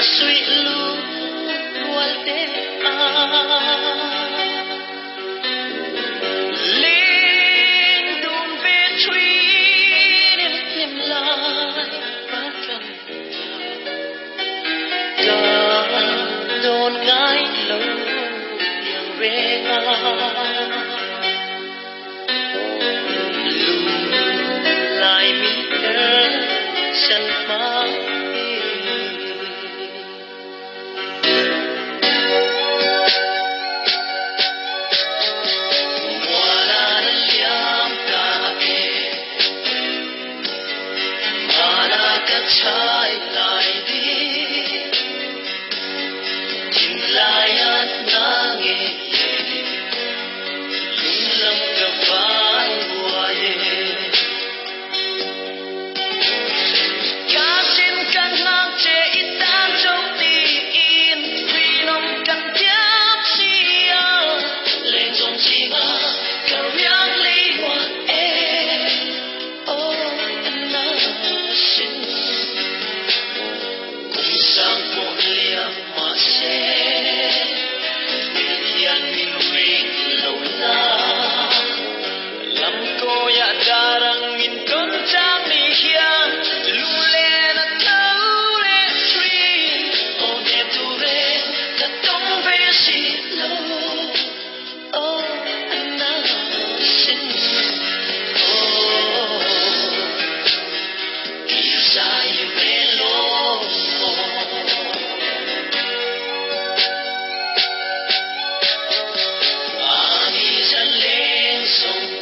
Sweet lu rualte lên đồn về truy nên tìm lại phát căn cả đồn ngái lâu yang về lu lại mi sân phá trái lại đi nhìn lại anh đã nghe lung lâm gặp phải buồn cả trên căn nát chế ít tan trong tim vì nông căn thiếp xia lên trong chi mà cầu nhắc lý ngoan em anh đã xin sang một liam mà sẽ biar minumin lâu na lam ko ya darang min kon chang ni hiang lu le na thâu le tree o ne tu re ta tông về si lo oh na sin oh yêu sa yêu melo Hãy subscribe